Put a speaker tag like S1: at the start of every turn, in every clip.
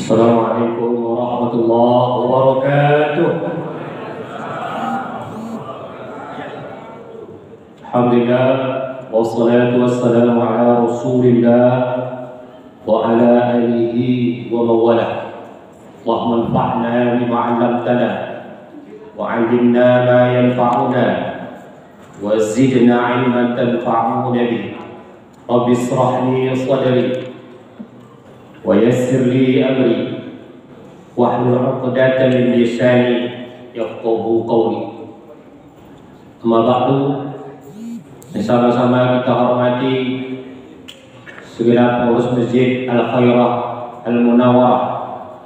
S1: Assalamualaikum warahmatullahi wabarakatuh. Alhamdulillah, wassalatu wassalamu ala rasulillah wa ala alihi wa mawalah. Allahumma anfa'na bima 'allamtana wa 'allimna ma yanfa'una wa zidna 'ilman tanfa'una bihi. Rabbi ishrah li sadri wa yassir li amri wahlul 'uqdatam min lisani yafqahu qawli. Amma ba'du, sama-sama kita hormati segenap pengurus Masjid Al-Khairah Al-Munawwarah,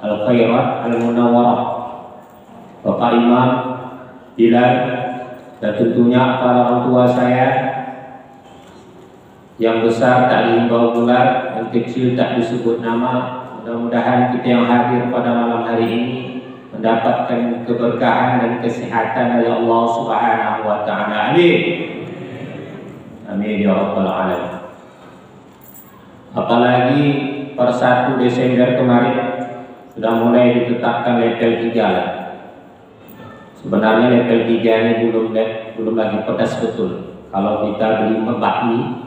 S1: Al-Khairah Al-Munawwarah, Bapak Imam Bilal, dan tentunya para orang tua saya. Yang besar tak dihimbau bulat, yang kecil tak disebut nama. Mudah-mudahan kita yang hadir pada malam hari ini mendapatkan keberkahan dan kesehatan dari Allah Subhanahu wa Ta'ala. Amin. Amin ya rabbal alamin. Apalagi per 1 Desember kemarin sudah mulai ditetapkan level 3 lah. Sebenarnya level 3 ini belum lagi pedas betul. Kalau kita beli bakmi,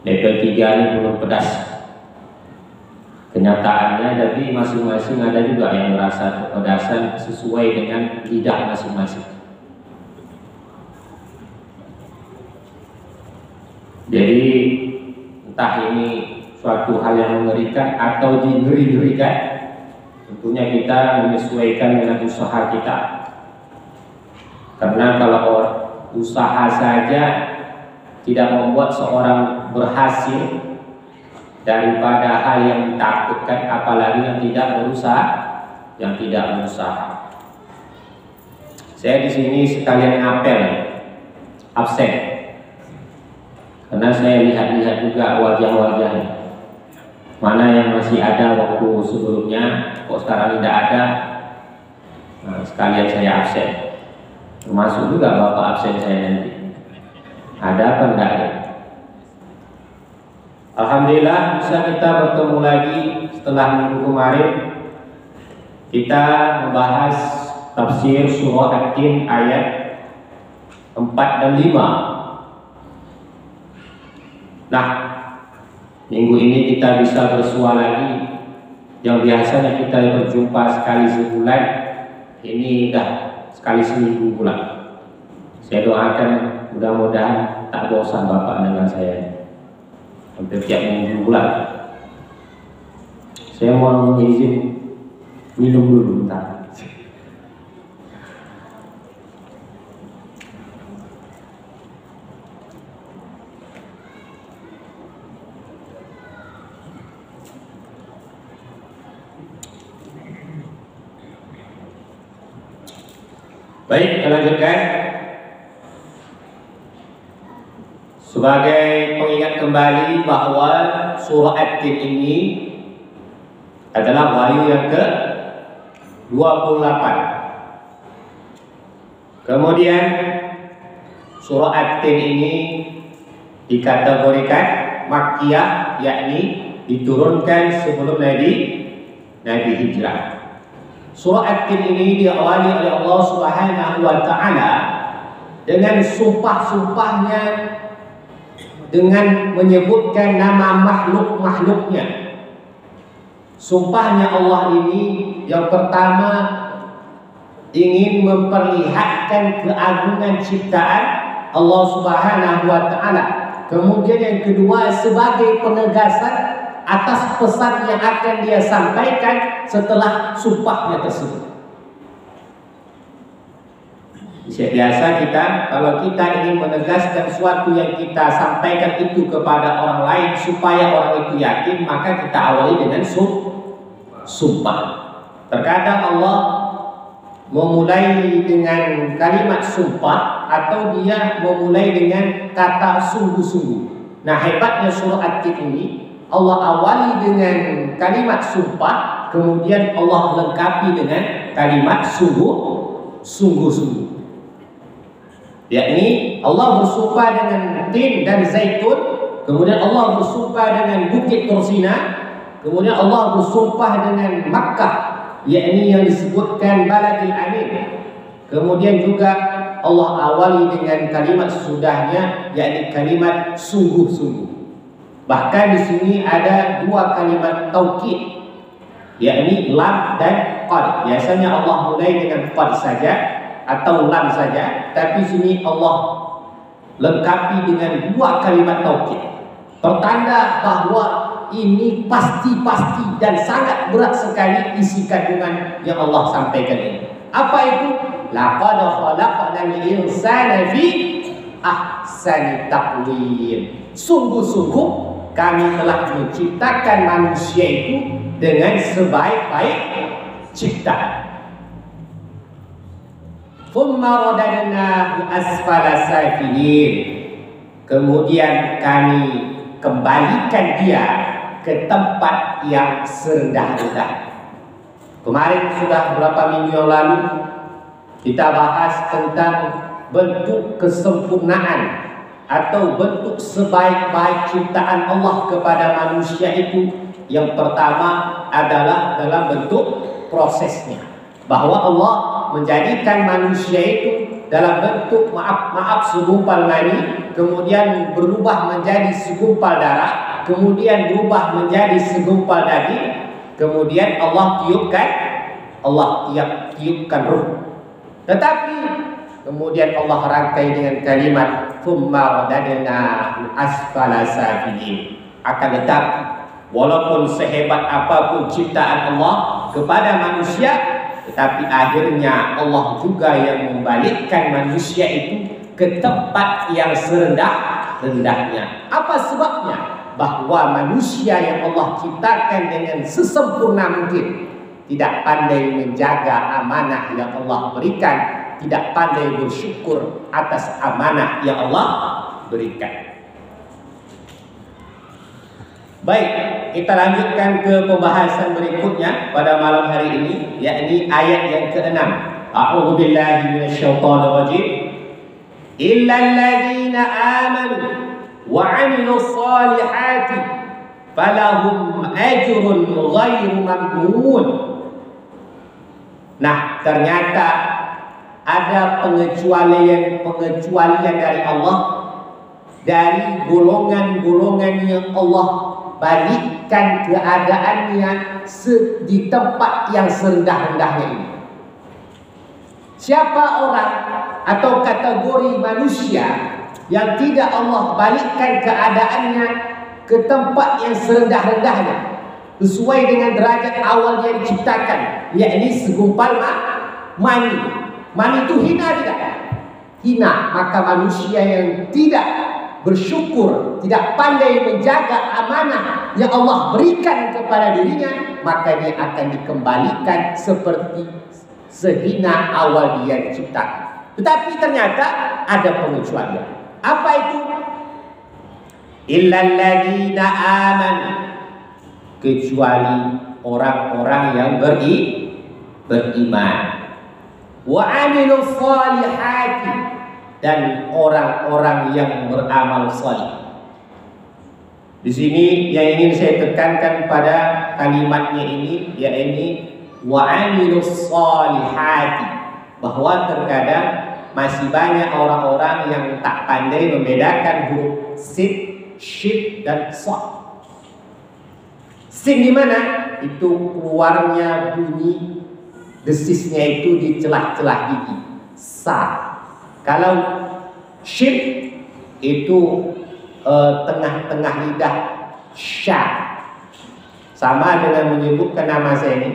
S1: level 3 ini belum pedas kenyataannya, tapi masing-masing ada juga yang merasa kepedasan sesuai dengan lidah masing-masing. Jadi entah ini suatu hal yang mengerikan atau dingeri-ngerikan, tentunya kita menyesuaikan dengan usaha kita. Karena kalau usaha saja tidak membuat seorang berhasil, daripada hal yang ditakutkan, apalagi yang tidak berusaha, Saya di sini sekalian apel absen, karena saya lihat-lihat juga wajah-wajahnya, mana yang masih ada waktu sebelumnya, kok sekarang tidak ada. Nah, sekalian saya absen, termasuk juga bapak absen saya nanti. Ada apa enggak ya? Alhamdulillah bisa kita bertemu lagi setelah minggu kemarin. Kita membahas tafsir surah At-Tin ayat 4 dan 5. Nah, minggu ini kita bisa bersua lagi. Yang biasanya kita berjumpa sekali sebulan, ini udah sekali seminggu pula. Saya doakan mudah-mudahan tak bosan Bapak dengan saya. Hampir tiap minggu pula. Saya mau izin minum dulu bentar. Baik, kita lanjutkan. Sebagai pengingat kembali bahwa surah At-Tin ini adalah wahyu yang ke-28. Kemudian surah At-Tin ini dikategorikan Makkiyah, yakni diturunkan sebelum Nabi hijrah. Surah At-Tin ini diawali oleh Allah Subhanahu wa Ta'ala dengan sumpah-sumpahnya, dengan menyebutkan nama makhluk-makhluknya. Sumpahnya Allah ini yang pertama ingin memperlihatkan keagungan ciptaan Allah Subhanahu wa Ta'ala. Kemudian yang kedua sebagai penegasan atas pesan yang akan dia sampaikan setelah sumpahnya tersebut. Biasa kita, kalau kita ingin menegaskan sesuatu yang kita sampaikan itu kepada orang lain supaya orang itu yakin, maka kita awali dengan sumpah. Terkadang Allah memulai dengan kalimat sumpah, atau dia memulai dengan kata sungguh-sungguh. Nah, hebatnya surah At-Tin ini, Allah awali dengan kalimat sumpah, kemudian Allah lengkapi dengan kalimat sungguh-sungguh. Yakni Allah bersumpah dengan tin dan zaitun, kemudian Allah bersumpah dengan bukit Tursina, Kemudian Allah bersumpah dengan Makkah, yakni yang disebutkan Baladil Amin. Kemudian juga Allah awali dengan kalimat sesudahnya, yakni kalimat sungguh-sungguh. Bahkan di sini ada dua kalimat taukid, yakni lam dan qad. Biasanya Allah mulai dengan qad saja atau lam saja, tapi sini Allah lengkapi dengan dua kalimat taukid. Pertanda bahwa ini pasti-pasti dan sangat berat sekali isi kandungan yang Allah sampaikan ini. Apa itu? Laqad khalaqnal insana fi ahsani taqwim. Sungguh-sungguh kami telah menciptakan manusia itu dengan sebaik-baik ciptaan. Thumma radadnahu asfala safilin. Kemudian kami kembalikan dia ke tempat yang serendah-rendah. Kemarin sudah beberapa minggu yang lalu kita bahas tentang bentuk kesempurnaan atau bentuk sebaik-baik ciptaan Allah kepada manusia itu. Yang pertama adalah dalam bentuk prosesnya, bahwa Allah menjadikan manusia itu dalam bentuk maaf segumpal mani, kemudian berubah menjadi segumpal darah, kemudian berubah menjadi segumpal daging, kemudian Allah tiupkan ruh. Tetapi kemudian Allah rangkai dengan kalimat thumma radadnahu asfala safilin. Akan tetapi walaupun sehebat apapun ciptaan Allah kepada manusia, tetapi akhirnya Allah juga yang membalikkan manusia itu ke tempat yang serendah-rendahnya. Apa sebabnya? Bahwa manusia yang Allah ciptakan dengan sesempurna mungkin tidak pandai menjaga amanah yang Allah berikan, tidak pandai bersyukur atas amanah yang Allah berikan. Baik, kita lanjutkan ke pembahasan berikutnya pada malam hari ini, yakni ayat yang ke-6. A'udzu billahi minasyaitonir rajim. Illal ladzina amanu wa 'amilus solihati falahum ajrun ghairu mamnun. Nah, ternyata ada pengecualian dari Allah dari golongan-golongan yang Allah balikkan keadaannya di tempat yang serendah-rendahnya ini. Siapa orang atau kategori manusia yang tidak Allah balikkan keadaannya ke tempat yang serendah-rendahnya sesuai dengan derajat awal yang diciptakan, yakni segumpal mani. Mani itu hina tidak? Hina. Maka manusia yang tidak bersyukur, tidak pandai menjaga amanah yang Allah berikan kepada dirinya, maka dia akan dikembalikan seperti sehina awal dia diciptakan. Tetapi ternyata ada pengecualian. Apa itu? Illal ladzina amanu, kecuali orang-orang yang beriman, wa 'amilus solihati, dan orang-orang yang beramal salih. Di sini yang ingin saya tekankan pada kalimatnya ini, yaitu wa 'amilus solihati, bahwa terkadang masih banyak orang-orang yang tak pandai membedakan huruf sin, shin dan sad. Sin di mana? Itu keluarnya bunyi desisnya itu di celah-celah gigi. Sa. Kalau shin itu tengah-tengah lidah, sya. Sama dengan menyebutkan nama saya ini,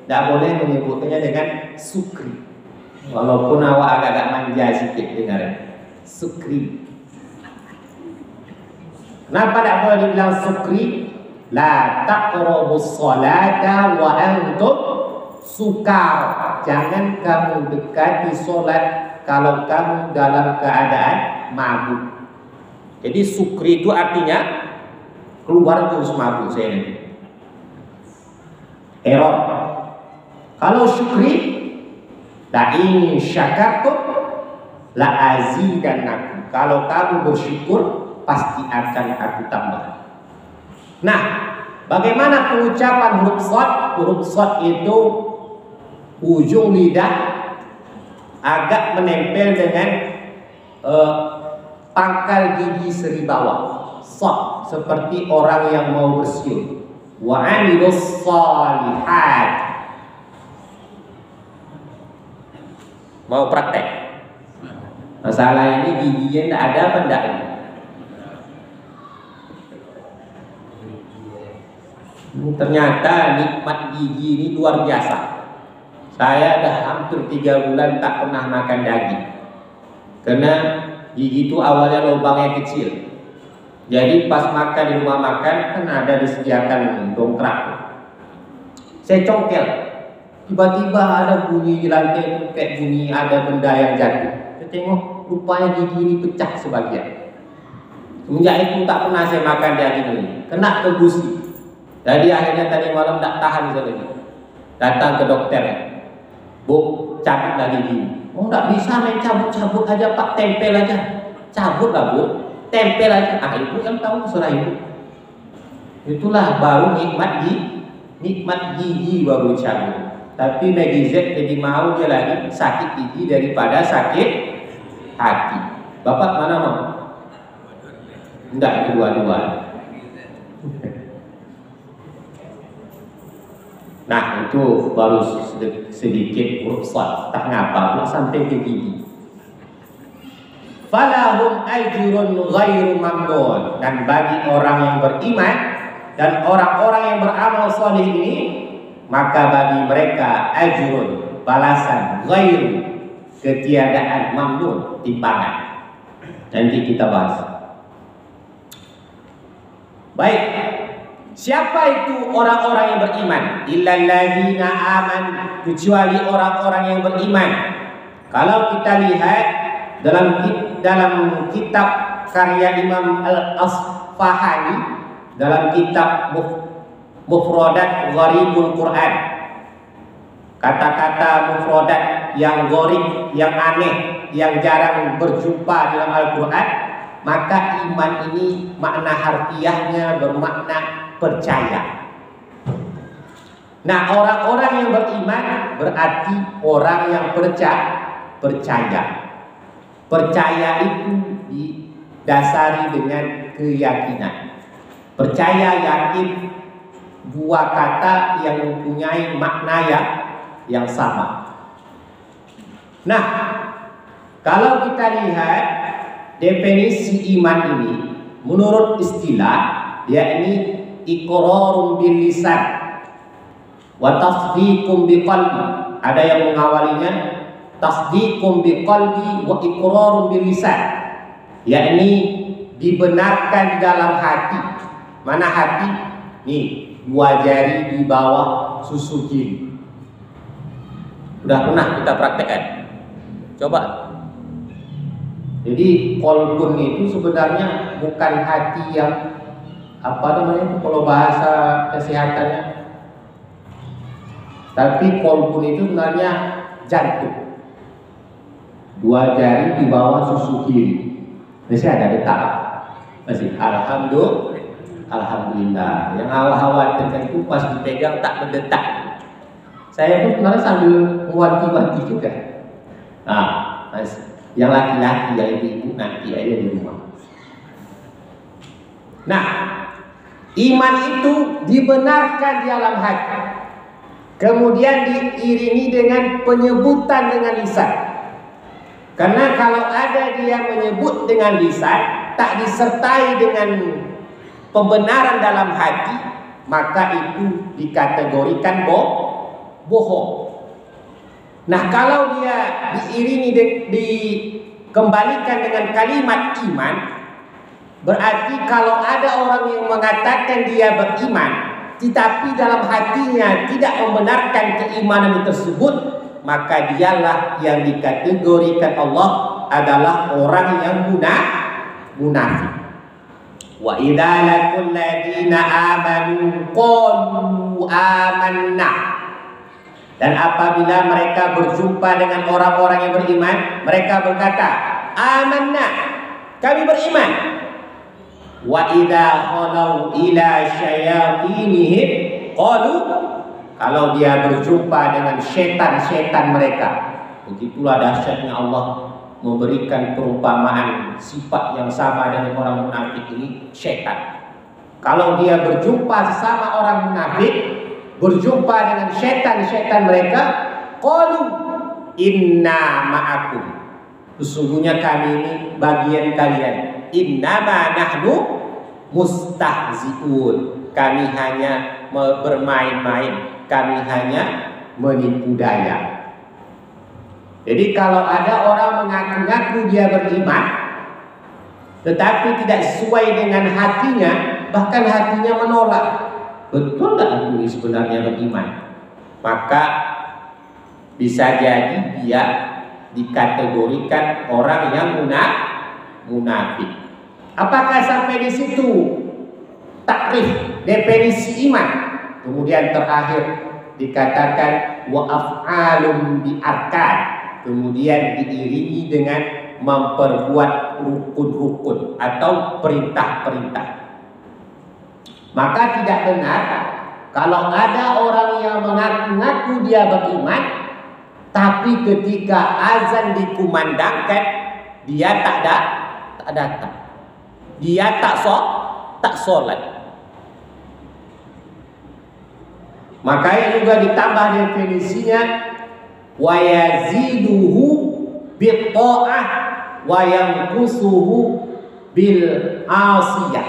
S1: tidak boleh menyebutnya dengan sukri. Walaupun awak agak manja sedikit dengarnya, sukri. Kenapa tidak boleh dibilang sukri? La taqrabus salata wa antum sukar. Jangan kamu dekati solat kalau kamu dalam keadaan mabuk. Jadi sukri itu artinya keluar terus mabuk. Saya nanti error. Kalau syukri, la in syakartum la azidannakum. Kalau kamu bersyukur, pasti akan aku tambah. Nah, Bagaimana pengucapan huruf shad? Huruf shad itu ujung lidah agak menempel dengan pangkal gigi seri bawah. Shad, seperti orang yang mau bersiul. Wa 'amilus shalihat. Mau praktek? Masalah ini giginya tidak ada apa enggak? Ternyata nikmat gigi ini luar biasa. Saya dah hampir 3 bulan tak pernah makan daging. Karena gigi itu awalnya lubangnya kecil. Jadi pas makan di rumah makan kan ada disediakan dongkrak. Saya congkel. Tiba-tiba ada bunyi di lantai itu kayak bunyi ada benda yang jatuh. Saya tengok rupanya gigi ini pecah sebagian. Semenjak itu tak pernah saya makan daging ini. Kena ke gusi. Jadi akhirnya tadi malam tak tahan saya lagi. Datang ke dokter. Bu, cabut lagi gigi. Oh, tak bisa main cabut-cabut aja Pak, tempel aja. Cabut lah Bu, tempel aja. Ah, ibu yang tahu surah ibu. Itulah baru nikmat gigi baru cabut. Tapi Maggie Z jadi mau dia lagi sakit gigi daripada sakit hati. Bapak mana mau? Enggak, kedua-dua. Nah itu baru sedikit huruf shad. Tak ngapa pula sampai ke gigi. Falahum ajrun ghairu mamnun. Dan bagi orang yang beriman dan orang-orang yang beramal saleh ini, maka bagi mereka ajrun, balasan, ghairu, ketiadaan, mamnun, timbangan. Nanti kita bahas. Baik. Siapa itu orang-orang yang beriman? Illalladzina amanu, kecuali orang-orang yang beriman. Kalau kita lihat dalam kitab karya Imam Al-Asfahani, dalam kitab Mufradat Gharibul Quran, kata-kata mufradat yang gharib, yang aneh, yang jarang berjumpa dalam Al-Quran, maka iman ini makna harfiahnya bermakna percaya. Nah, orang-orang yang beriman berarti orang yang percaya. Percaya itu didasari dengan keyakinan. Percaya, yakin, dua kata yang mempunyai makna yang sama. Nah, kalau kita lihat definisi iman ini menurut istilah, dia ini iqrarun bil lisan wa tasdiqum bi qalbi. Ada yang mengawalinya tasdiqum bi qalbi wa iqrarun bil lisan, yakni dibenarkan di dalam hati. Mana hati? Nih, 2 jari di bawah susu kiri. Sudah pernah kita praktekkan? Coba. Jadi qalbun itu sebenarnya bukan hati yang apa namanya itu kalau bahasa kesehatannya, tapi qalbun itu sebenarnya jantung. 2 jari di bawah susu kiri. Masih ada detak? Masih. Alhamdulillah. Yang khawatirkan itu pas dipegang tak berdetak. Saya pun sebenarnya sambil mewanti-wanti juga. Nah, yang laki-laki ya ibu-ibu nanti aja di rumah. Nah, iman itu dibenarkan di dalam hati, kemudian diiringi dengan penyebutan dengan lisan. Karena kalau ada dia menyebut dengan lisan, tak disertai dengan pembenaran dalam hati, maka itu dikategorikan bohong. Nah, kalau dia diiringi dikembalikan dengan kalimat iman, berarti kalau ada orang yang mengatakan dia beriman, tetapi dalam hatinya tidak membenarkan keimanan tersebut, maka dialah yang dikategorikan Allah adalah orang yang munafik. Wa idza laqul ladina amanu qalu amanna. Dan apabila mereka berjumpa dengan orang-orang yang beriman, mereka berkata, amanna, kami beriman. Wa idza khalau ila syayatinihim qalu, kalau dia berjumpa dengan setan-setan mereka. Begitulah dahsyatnya Allah memberikan perumpamaan sifat yang sama dengan orang munafik ini, setan. Kalau dia berjumpa sesama orang munafik, berjumpa dengan setan-setan mereka, qalu inna ma'akum, sesungguhnya kami ini bagian kalian. Innama nahnu mustahzi'un, kami hanya bermain-main, kami hanya menipu daya. Jadi kalau ada orang mengaku-ngaku dia beriman, tetapi tidak sesuai dengan hatinya, bahkan hatinya menolak, betul tak aku ini sebenarnya beriman, maka bisa jadi dia dikategorikan orang yang munafik. Apakah sampai di situ takrif definisi iman? Kemudian terakhir dikatakan wa af'alum bi arkan, kemudian diiringi dengan memperbuat rukun-rukun atau perintah-perintah. Maka tidak benar kalau ada orang yang mengaku-ngaku dia beriman, tapi ketika azan dikumandangkan dia tak datang, dia tak sholat. Makanya juga ditambah definisinya wa yaziduhu bitta'ah wa yanqusuhu bil asiyah.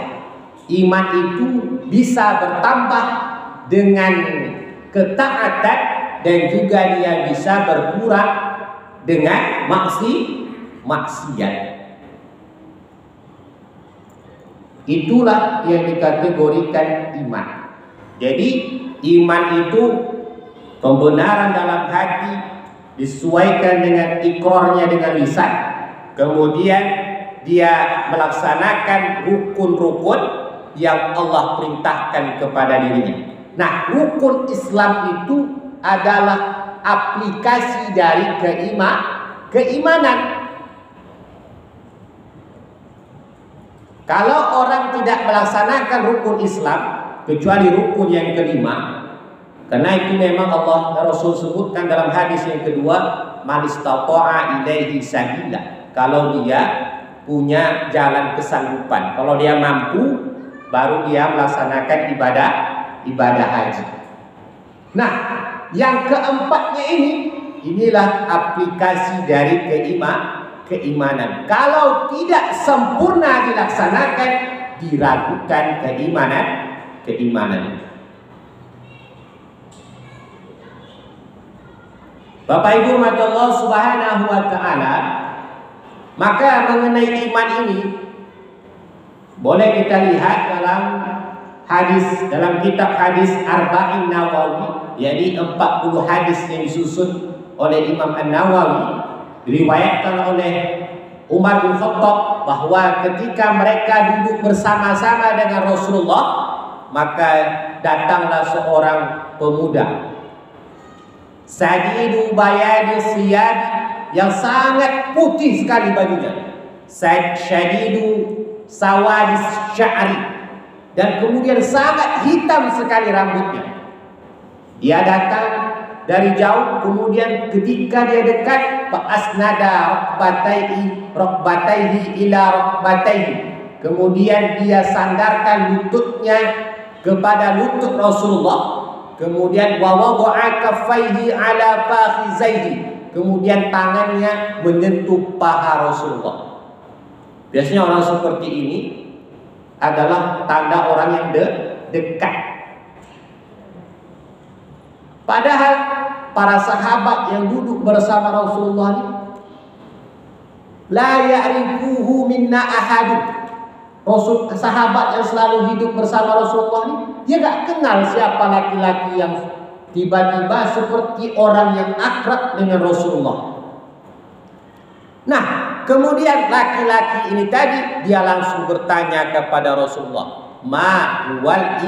S1: Iman itu bisa bertambah dengan ketaatan dan juga dia bisa berkurang dengan maksiat. Itulah yang dikategorikan iman. Jadi iman itu pembenaran dalam hati disesuaikan dengan ikrarnya dengan lisan, kemudian dia melaksanakan rukun-rukun yang Allah perintahkan kepada dirinya. Nah, rukun Islam itu adalah aplikasi dari keimanan. Kalau orang tidak melaksanakan rukun Islam, kecuali rukun yang kelima, karena itu memang Allah Rasul sebutkan dalam hadis yang kedua, man istata'a ilaihi sabila, kalau dia punya jalan kesanggupan, kalau dia mampu, baru dia melaksanakan ibadah haji. Nah, yang keempatnya inilah aplikasi dari keimanan. Kalau tidak sempurna dilaksanakan, diragukan keimanan. Bapak Ibu rahmati Allah Subhanahu wa taala, maka mengenai iman ini boleh kita lihat dalam kitab hadis Arba'in Nawawi, yakni 40 hadis yang disusun oleh Imam An-Nawawi, diriwayatkan oleh Umar bin Khattab bahwa ketika mereka duduk bersama-sama dengan Rasulullah, maka datanglah seorang pemuda Sadidu bayadi siyad, yang sangat putih sekali bajunya, Sadidu sawadis sya'ri, dan kemudian sangat hitam sekali rambutnya. Dia datang dari jauh, kemudian ketika dia dekat, fa'asnada rokbataihi ila rokbataihi, kemudian dia sandarkan lututnya kepada lutut Rasulullah, kemudian wa wada'a kaffaihi ala fakhizaihi, kemudian tangannya menyentuh paha Rasulullah. Biasanya orang seperti ini adalah tanda orang yang dekat. Padahal para sahabat yang duduk bersama Rasulullah ini la ya'rifuhu minna ahadun. Sahabat yang selalu hidup bersama Rasulullah ini, dia gak kenal siapa laki-laki yang tiba-tiba seperti orang yang akrab dengan Rasulullah. Nah, kemudian laki-laki ini tadi dia langsung bertanya kepada Rasulullah, ma huwal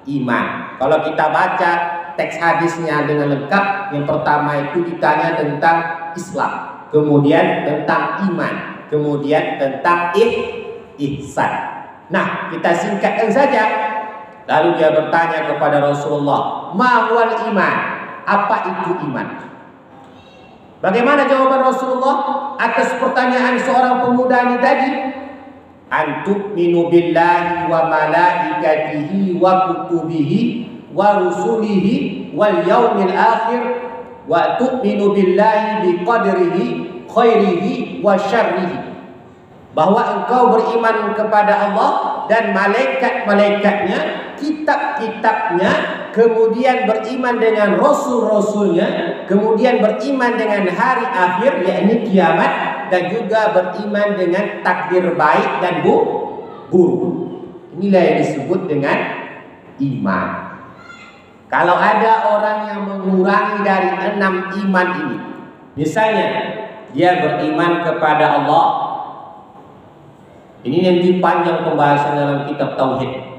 S1: iman. Kalau kita baca teks hadisnya dengan lengkap, yang pertama itu ditanya tentang Islam, kemudian tentang iman, kemudian tentang ihsan. Nah, kita singkatkan saja. Lalu dia bertanya kepada Rasulullah, "Ma huwal iman?" Apa itu iman? Bagaimana jawaban Rasulullah atas pertanyaan seorang pemuda ini tadi? Antu'minu billahi wa malaikatihi wa kutubihi wa rusulihi wal yaumil akhir wa tu'minu billahi biqadrihi khairihi wa syarrihi. Bahwa engkau beriman kepada Allah dan malaikat-malaikatnya, kitab-kitabnya, kemudian beriman dengan rasul-rasulnya, kemudian beriman dengan hari akhir, yakni kiamat, dan juga beriman dengan takdir baik dan buruk. Inilah yang disebut dengan iman. Kalau ada orang yang mengurangi dari 6 iman ini, misalnya dia beriman kepada Allah. Ini nanti panjang pembahasan dalam kitab Tauhid.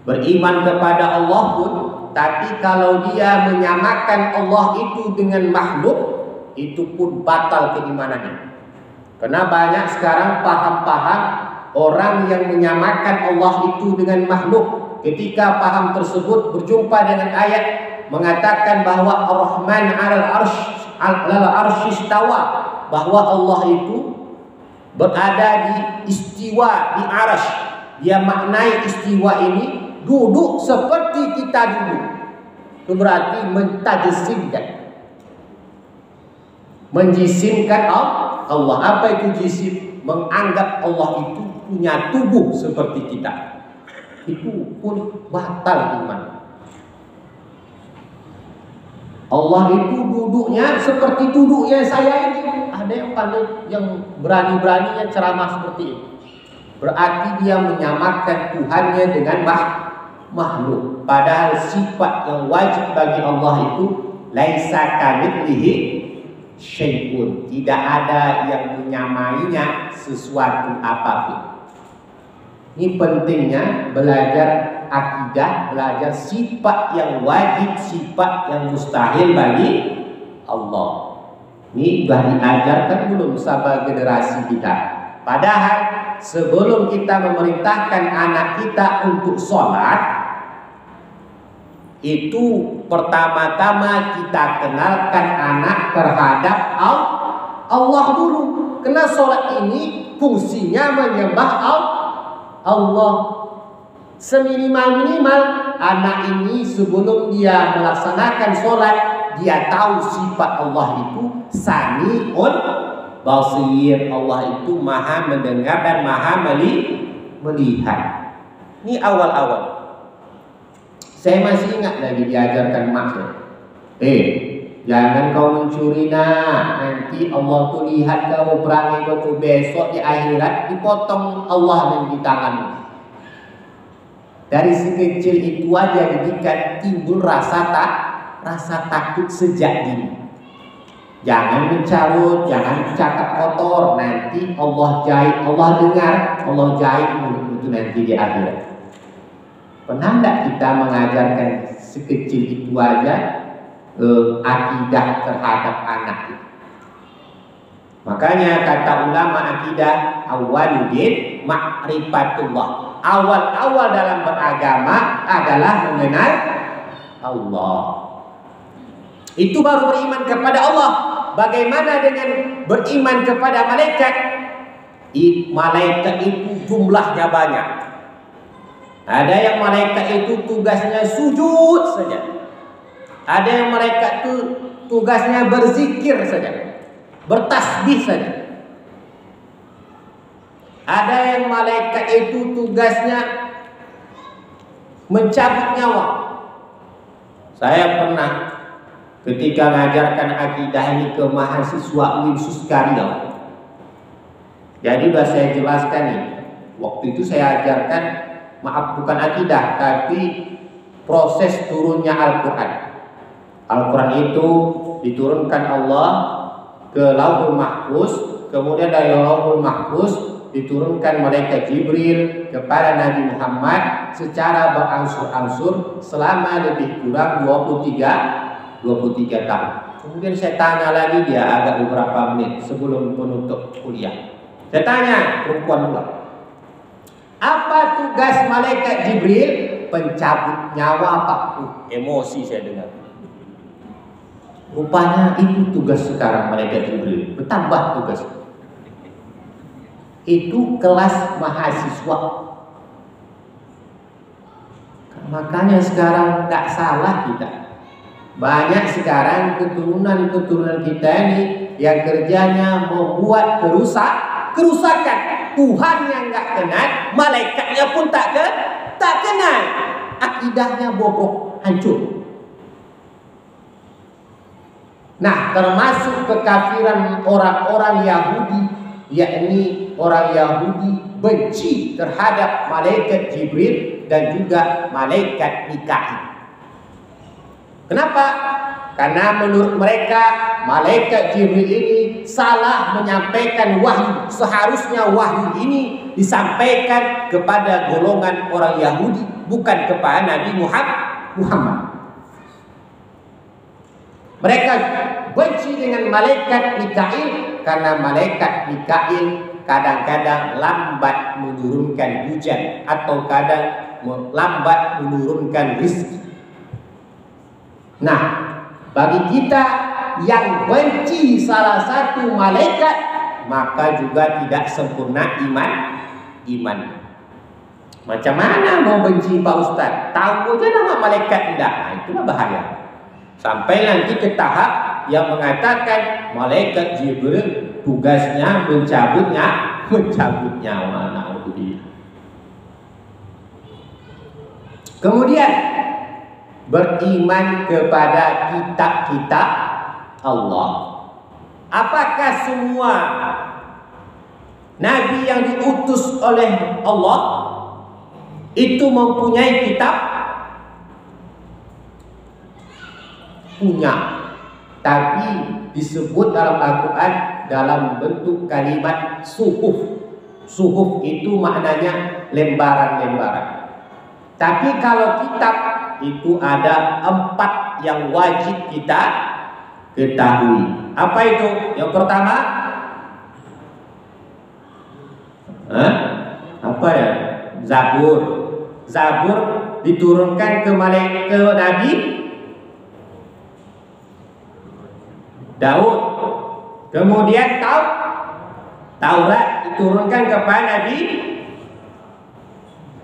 S1: Beriman kepada Allah pun, tapi kalau dia menyamakan Allah itu dengan makhluk, itu pun batal keimanannya. Karena banyak sekarang paham-paham orang yang menyamakan Allah itu dengan makhluk. Ketika paham tersebut berjumpa dengan ayat mengatakan bahwa Ar-Rahman 'alal arsy istawa, bahwa Allah itu berada di istiwa, di arasy. Dia maknai istiwa ini duduk seperti kita duduk. Itu berarti menjisimkan Allah. Apa itu jisim? Menganggap Allah itu punya tubuh seperti kita. Itu pun batal iman. Allah itu duduknya seperti duduknya saya ini. Ada yang pandai, yang berani-beraninya ceramah seperti itu. Berarti dia menyamakan Tuhannya dengan makhluk. Padahal sifat yang wajib bagi Allah itu laisa kamitslihi syai'un. Tidak ada yang menyamainya sesuatu apapun. Ini pentingnya belajar akidah, belajar sifat yang wajib, sifat yang mustahil bagi Allah. Ini sudah diajarkan belum sama generasi kita? Padahal sebelum kita memerintahkan anak kita untuk sholat, itu pertama-tama kita kenalkan anak terhadap Allah dulu. Karena sholat ini fungsinya menyembah Allah. Seminimal-minimal anak ini sebelum dia melaksanakan sholat, dia tahu sifat Allah itu Sami'un Basir. Allah itu maha mendengar dan maha melihat. Ini awal-awal. Saya masih ingat lagi diajarkan mak saya. Jangan kau mencuri nak. Nanti Allah tuh lihat kau perangai kau tuh besok di akhirat dipotong Allah nanti tanganmu. Dari sekecil itu aja didikan timbul rasa takut sejak dini. Jangan mencarut, jangan cakap kotor. Nanti Allah jahit, Allah dengar, Allah jahit mulut itu nanti di akhirat. Pernah tidak kita mengajarkan sekecil itu aja akidah terhadap anak itu? Makanya kata ulama akidah, awaludin ma'rifatullah. Awal-awal dalam beragama adalah mengenal Allah. Itu baru beriman kepada Allah. Bagaimana dengan beriman kepada malaikat? Malaikat itu jumlahnya banyak. Ada yang malaikat itu tugasnya sujud saja. Ada yang malaikat itu tugasnya berzikir saja, bertasbih saja. Ada yang malaikat itu tugasnya mencabut nyawa. Saya pernah ketika mengajarkan akidah ini ke mahasiswa UIN Suskario. Jadi sudah saya jelaskan nih. Waktu itu saya ajarkan, maaf bukan akidah, tapi proses turunnya Al-Quran. Al-Quran itu diturunkan Allah ke Lauhul Mahfuz, kemudian dari Lauhul Mahfuz diturunkan malaikat Jibril kepada Nabi Muhammad secara berangsur-angsur selama lebih kurang 23 tahun. Kemudian saya tanya lagi dia agak beberapa menit sebelum penutup kuliah. Saya tanya perempuan pula, Apa tugas malaikat Jibril? Pencabut nyawa, Pak. Emosi saya dengar. Rupanya itu tugas sekarang malaikat Jibril. Bertambah tugas. Itu kelas mahasiswa. Makanya sekarang tak salah kita. Banyak sekarang keturunan kita ini yang kerjanya membuat kerusakan. Tuhan yang nggak kenal, malaikatnya pun tak kenal. Akidahnya bobrok, hancur. Nah, termasuk kekafiran orang-orang Yahudi, yakni orang Yahudi benci terhadap malaikat Jibril dan juga malaikat Mikail. Kenapa? Karena menurut mereka malaikat Jibril ini salah menyampaikan wahyu. Seharusnya wahyu ini disampaikan kepada golongan orang Yahudi, bukan kepada Nabi Muhammad. Mereka benci dengan malaikat Mikail karena malaikat Mikail kadang-kadang lambat menurunkan hujan atau kadang lambat menurunkan rezeki. Nah, bagi kita yang benci salah satu malaikat, maka juga tidak sempurna iman. Macam mana mau benci Pak Ustaz? Tahu aja nama malaikat tidak. Nah, itulah bahaya. Sampai nanti ke tahap yang mengatakan malaikat Jibril tugasnya mencabut nyawa. Kemudian beriman kepada kitab-kitab Allah. Apakah semua nabi yang diutus oleh Allah itu mempunyai kitab? Punya. Tapi disebut dalam Al-Quran dalam bentuk kalimat suhuf. Suhuf itu maknanya lembaran-lembaran. Tapi kalau kitab itu ada 4 yang wajib kita ketahui. Apa itu? Yang pertama, apa ya? Zabur. Zabur diturunkan ke Nabi Daud. Kemudian Taurat diturunkan kepada Nabi.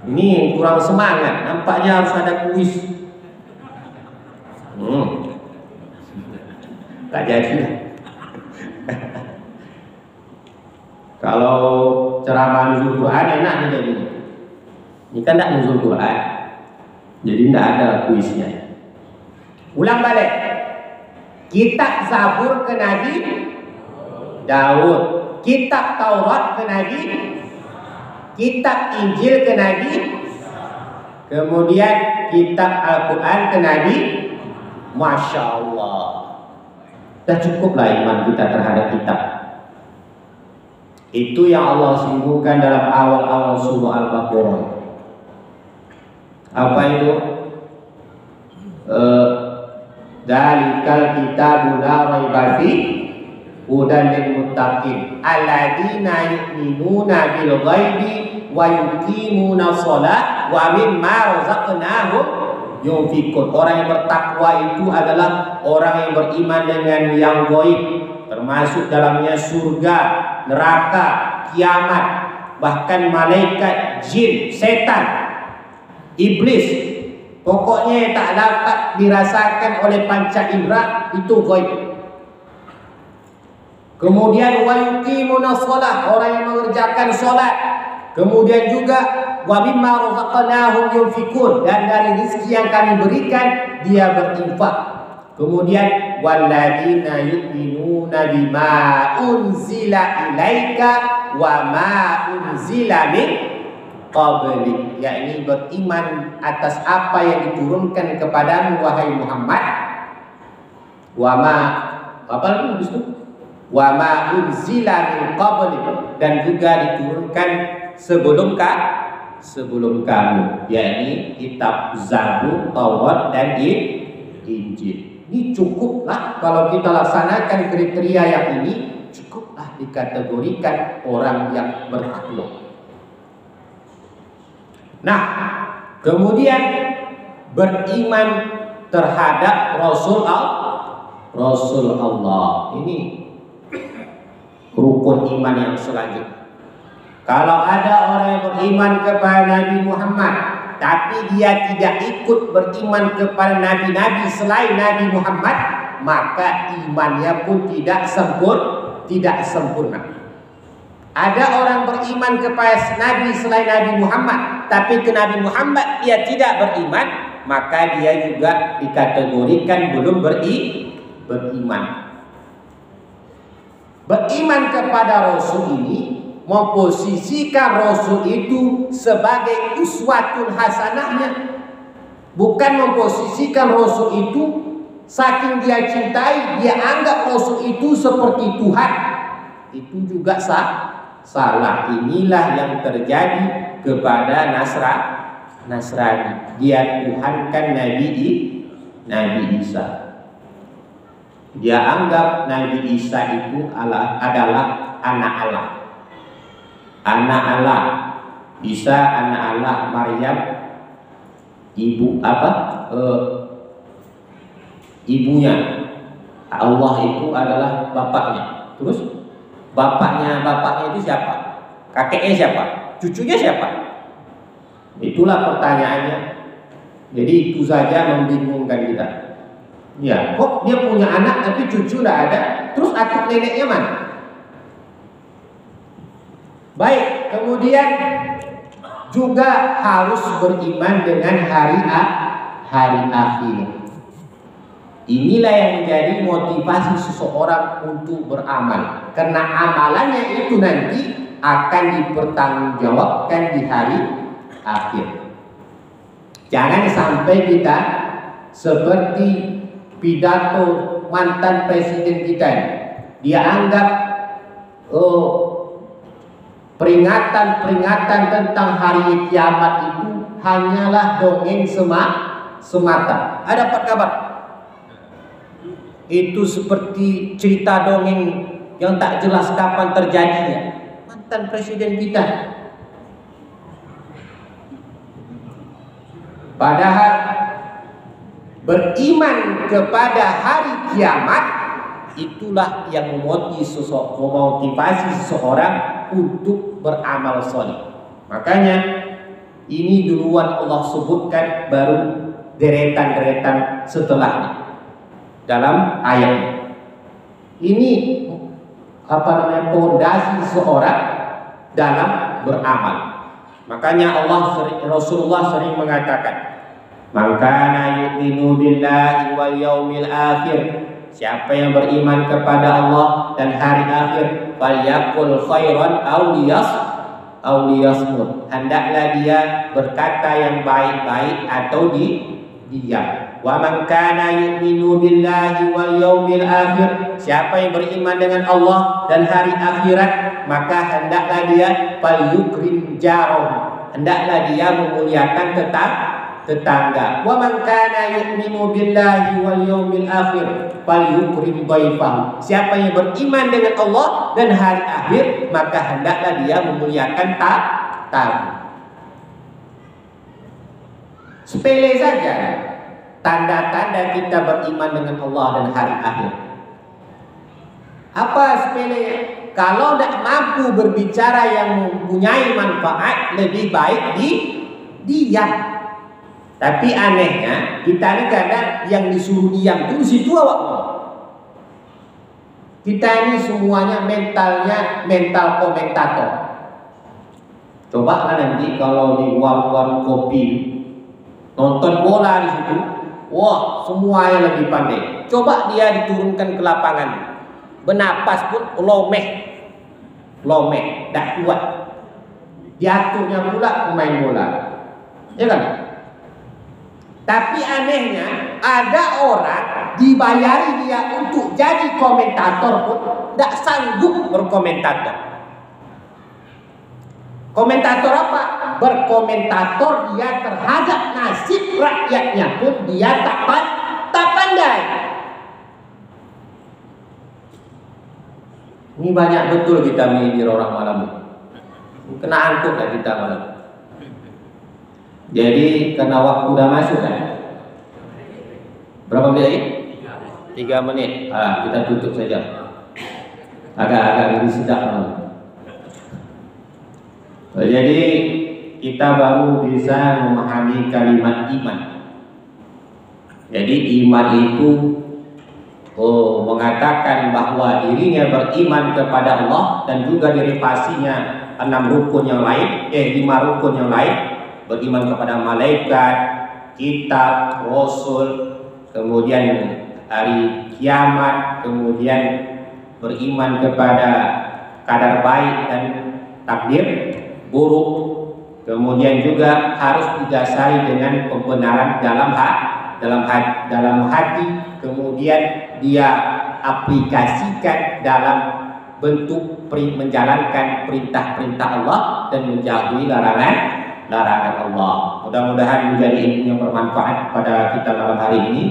S1: Ini kurang semangat. Nampaknya harus ada kuis. Tak jadi. Kalau ceramah nuzul Quran enak nih jadi. Ini kan tak nuzul Quran, jadi tidak ada kuisnya. Ulang balik. Kitab Zabur ke Nabi Daud, kitab Taurat ke Nabi, kitab Injil ke Nabi, kemudian kitab Al-Quran ke Nabi. Masya Allah, dah cukuplah iman kita terhadap kitab. Itu yang Allah singgung dalam awal-awal surah Al-Baqarah. Apa itu? Dzalikal kitabu la raiba fihi hudan lil muttaqin alladzina yu'minuna bil ghaibi wa yuqimuna shalah wa mimma razaqnahum yunfiqun. Orang yang bertakwa itu adalah orang yang beriman dengan yang gaib, termasuk dalamnya surga, neraka, kiamat, bahkan malaikat, jin, setan, iblis. Pokoknya tak dapat dirasakan oleh panca indera, itu gaib. Kemudian wa yuqimuna shalah, orang yang mengerjakan salat. Kemudian juga wa mimma razaqnahum yunfikun, dan dari rezeki yang kami berikan dia berinfak. Kemudian walladzina yu'minuna bima unzila ilaika wa ma unzila min qablik, yakni beriman atas apa yang diturunkan kepadamu wahai Muhammad. Wa ma apa lagi itu? Wa ma unzila min qablik, dan juga diturunkan sebelum kamu, yakni kitab Zabur, Taurat dan Injil. Ini cukuplah kalau kita laksanakan kriteria yang ini, cukuplah dikategorikan orang yang bertakwa. Nah, kemudian beriman terhadap Rasul Allah. Ini rukun iman yang selanjutnya. Kalau ada orang yang beriman kepada Nabi Muhammad, tapi dia tidak ikut beriman kepada nabi-nabi selain Nabi Muhammad, maka imannya pun tidak sempurna. Ada orang beriman kepada nabi selain Nabi Muhammad, tapi ke Nabi Muhammad dia tidak beriman, maka dia juga dikategorikan belum beriman. Beriman kepada Rasul ini memposisikan Rasul itu sebagai uswatun hasanahnya, bukan memposisikan Rasul itu saking dia cintai, dia anggap Rasul itu seperti Tuhan. Itu juga salah. Inilah yang terjadi kepada Nasrani. Dia tuhankan Nabi Isa. Dia anggap Nabi Isa itu adalah anak Allah. Anak Allah. Isa anak Allah, Maryam ibunya. Allah itu adalah bapaknya. Terus bapaknya itu siapa? Kakeknya siapa? Cucunya siapa? Itulah pertanyaannya. Jadi itu saja membingungkan kita. Ya, kok dia punya anak tapi cucu tidak ada? Terus akik neneknya mana? Baik, kemudian juga harus beriman dengan hari akhir. Inilah yang menjadi motivasi seseorang untuk beramal, karena amalannya itu nanti akan dipertanggungjawabkan di hari akhir. Jangan sampai kita seperti pidato mantan presiden kita. Dia anggap peringatan tentang hari kiamat itu hanyalah dongeng semata. Ada apa kabar? Itu seperti cerita dongeng yang tak jelas kapan terjadinya. Mantan presiden kita. Padahal beriman kepada hari kiamat itulah yang memotivasi seseorang untuk beramal soleh. Makanya ini duluan Allah sebutkan, baru deretan-deretan setelahnya dalam ayat ini. Pondasi seseorang dalam beramal. Makanya Rasulullah sering mengatakan, "Man kana yu'minu billahi wal yaumil akhir." Siapa yang beriman kepada Allah dan hari akhir, falyaqul khairan aw liyasmut. Hendaklah dia berkata yang baik-baik atau diam. Wa man kana yu'minu billahi wal yaumil akhir. Siapa yang beriman dengan Allah dan hari akhirat, maka hendaklah dia falyukrim jarahu. Hendaklah dia memuliakan tetangga. Wa man kana yu'minu billahi wal yaumil akhir falyukrim dhaifahu. Siapa yang beriman dengan Allah dan hari akhir, maka hendaklah dia memuliakan tamu. Sepele saja tanda-tanda kita beriman dengan Allah dan hari akhir. Apa sepele? Kalau tidak mampu berbicara yang mempunyai manfaat, lebih baik diam. Tapi anehnya kita ini kadang yang disuruh diam itu situ awak mau. Kita ini semuanya mental komentator. Coba nanti kalau di warung kopi nonton bola di situ, wah semuanya lebih pandai. Coba dia diturunkan ke lapangan, bernapas pun lomeh, tak kuat. Diaturnya pula pemain bola, ya kan? Tapi anehnya ada orang dibayari dia untuk jadi komentator pun tidak sanggup berkomentator. Komentator apa? Berkomentator dia terhadap nasib rakyatnya pun dia tak pandai. Ini banyak betul kita menyindir orang malam. Kena angkut lah kita malam. Jadi karena waktu udah masuk kan? Berapa menit lagi? 3 menit. Kita tutup saja. Agak lebih sedap. Jadi kita baru bisa memahami kalimat iman. Jadi iman itu mengatakan bahwa dirinya beriman kepada Allah dan juga derivasinya 5 rukun yang lain, beriman kepada malaikat, kitab, rasul, kemudian hari kiamat, kemudian beriman kepada kadar baik dan takdir buruk, kemudian juga harus didasari dengan pembenaran dalam hati, kemudian dia aplikasikan dalam bentuk menjalankan perintah-perintah Allah dan menjauhi larangan Allah. Mudah-mudahan menjadi ilmu yang bermanfaat pada kita malam hari ini.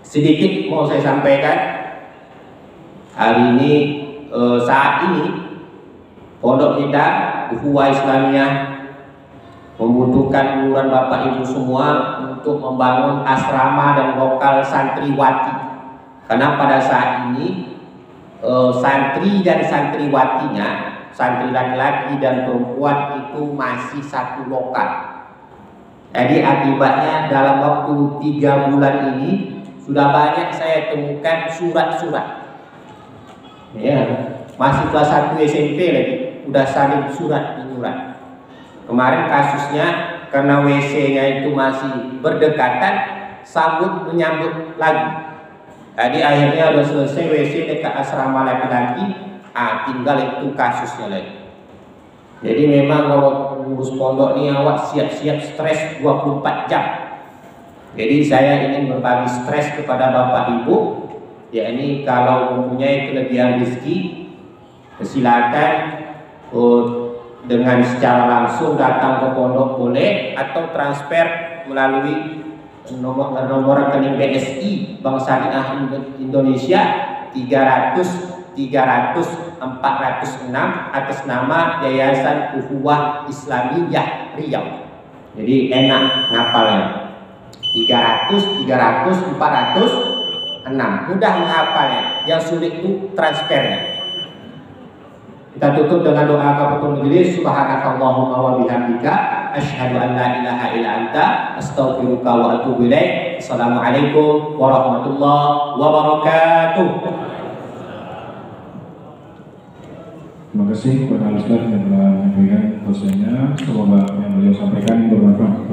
S1: Sedikit mau saya sampaikan hari ini, saat ini pondok kita Ukhuwah Islamiyah membutuhkan uluran Bapak Ibu semua untuk membangun asrama dan lokal santriwati, karena pada saat ini santri dan santriwatinya, santri laki-laki dan perempuan itu masih satu lokal. Jadi akibatnya dalam waktu 3 bulan ini sudah banyak saya temukan surat-surat, ya, masih kelas 1 SMP lagi udah saling surat menyurat. Kemarin kasusnya karena WC-nya itu masih berdekatan, sambut menyambut lagi. Jadi akhirnya udah selesai WC dekat asrama laki-laki, tinggal itu kasusnya lagi. Jadi memang kalau ngurus pondok ini awak siap-siap stres 24 jam. Jadi saya ingin berbagi stres kepada Bapak Ibu, ya ini kalau mempunyai kelebihan rezeki, silakan dengan secara langsung datang ke pondok boleh, atau transfer melalui nomor rekening BSI Bank Syariah Indonesia 300 406 atas nama Yayasan Ukhuwah Islamiyah Riau. Jadi enak ngapalnya, 300 406, mudah menghafalnya. Yang sulit itu transfernya. Kita tutup dengan doa kafatul majelis. Subhanakallahumma wa bihamdika asyhadu an la ilaha illa anta astaghfiruka wa atubu ilaik. Assalamualaikum warahmatullahi wabarakatuh.
S2: Terima kasih kepada Ustaz yang telah menyampaikan dosennya. Semoga yang beliau sampaikan bermanfaat.